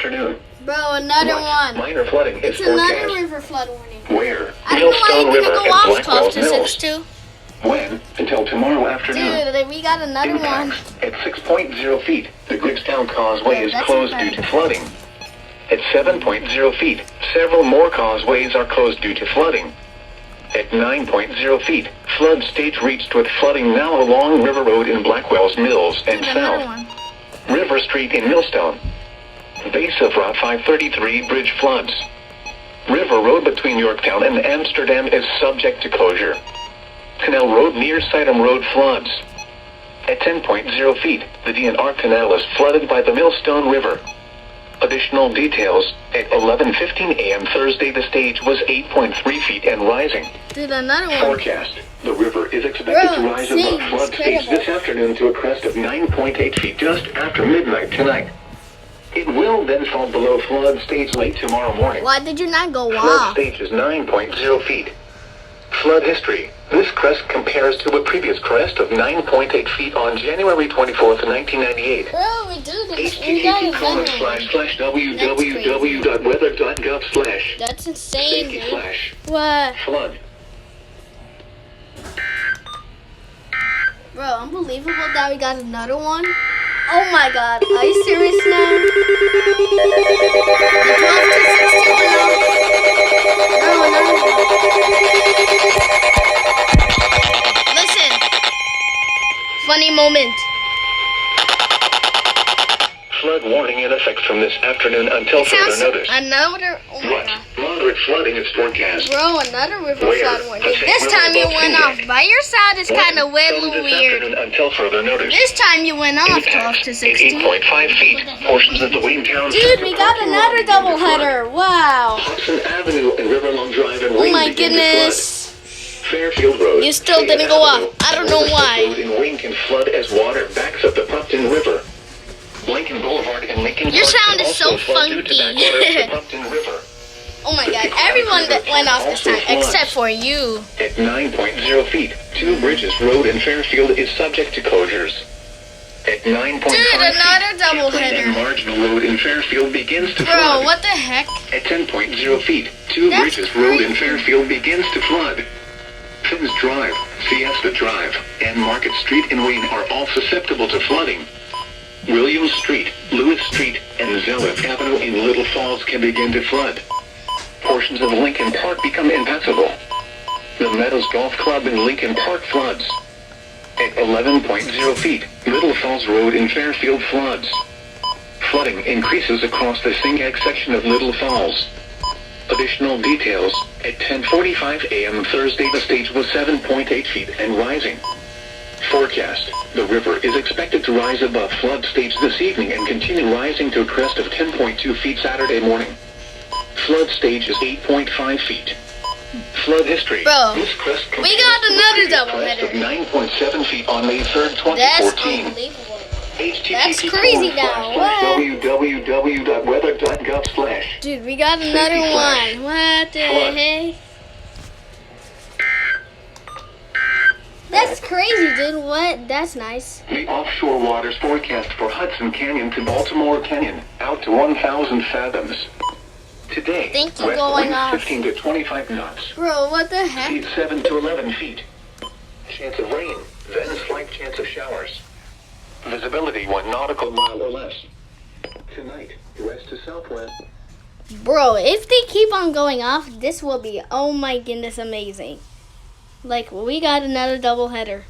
afternoon. Bro, another one. Minor flooding It's is another forecast. river flood warning. Where? I don't know why Millstone you River couldn't go and off Blackwell's 12 to Mills. 6 too. When? Until tomorrow afternoon. Dude, we got another one. Impacts at 6.0 feet. The Grigstown Causeway Yeah, is that's closed better. due to flooding. At 7.0 feet, several more causeways are closed due to flooding. At 9.0 feet, flood stage reached with flooding now along River Road in Blackwell's Mills and Dude, another south. one. River Street in Millstone. Base of Route 533 bridge floods. River Road between Yorktown and Amsterdam is subject to closure. Canal Road near Sidham Road floods. At 10.0 feet, the DNR Canal is flooded by the Millstone River. Additional details, at 11:15 a.m. Thursday the stage was 8.3 feet and rising. Dude, another one. Forecast, the river is expected to Bro, rise sing, above flood it's stage incredible. this afternoon to a crest of 9.8 feet just after midnight tonight. It will then fall below flood stage late tomorrow morning. Why did you not go Flood off? stage is 9.0 feet. Flood history. This crest compares to a previous crest of 9.8 feet on January 24th, 1998. Bro, we do this. We got another one. http://www.weather.gov/ That's insane, safety dude. flash What? flood. Bro, unbelievable that we got another one. Oh my god, are you serious now? The 12 to 16 went off. Bro, another one. Listen. Funny moment. Flood warning in effect from this afternoon until It further sounds notice. another. Oh my What? god. Moderate flooding is forecast. Bro, another river Where? flood warning. The This same time you river went above off. By your side is kind of From little this weird. afternoon until further notice. This time you went off 12 to At 16. 8.5 feet, portions of the Wayne-Town Dude, Center we got parking lot another begin to double flood. header. Wow. Hudson Avenue and Riverlong Drive and Oh Wayne my begin to goodness. flood. Fairfield Road. You still State didn't go Avenue, off. I don't know Riverside why. Road in Wayne can flood as water backs up the Pumpton River. Lincoln Boulevard and Lincoln Your Park sound can is so also flood due to funky. backwater of the Pumpton River. Oh my god, everyone that went off this time, except for you. At 9.0 feet, Two Bridges Road in Fairfield is subject to closures. At 9.5 Dude, another feet, double Champlain header. and Marginal Road in Fairfield begins to Bro, flood. what the heck? At 10.0 feet, Two That's Bridges Road in crazy. Fairfield begins to flood. Finns Drive, Fiesta Drive, and Market Street in Wayne are all susceptible to flooding. Williams Street, Lewis Street, and Zelliff Avenue in Little Falls can begin to flood. Portions of Lincoln Park become impassable. The Meadows Golf Club in Lincoln Park floods. At 11.0 feet, Little Falls Road in Fairfield floods. Flooding increases across the Singag section of Little Falls. Additional details, at 10:45 a.m. Thursday the stage was 7.8 feet and rising. Forecast, the river is expected to rise above flood stage this evening and continue rising to a crest of 10.2 feet Saturday morning. Flood stage is 8.5 feet. Flood history. Bro, This crest we compares got to the another previous double crest header. of 9.7 feet on May 3rd, That's 2014. unbelievable. HTTP That's crazy now. What? www.weather.gov/. Dude, we got another Safety flash. one. What the Flood. heck? That's crazy, dude. What? That's nice. The offshore waters forecast for Hudson Canyon to Baltimore Canyon, out to 1,000 fathoms. Today, Thank you west going winds off. 15 to 25 knots, Bro, what the heck? speed 7 to 11 feet. Chance of rain, then slight chance of showers. Visibility 1 nautical mile or less. Tonight, west to southwest. Bro, if they keep on going off, this will be, oh my goodness, amazing. Like, we got another double header.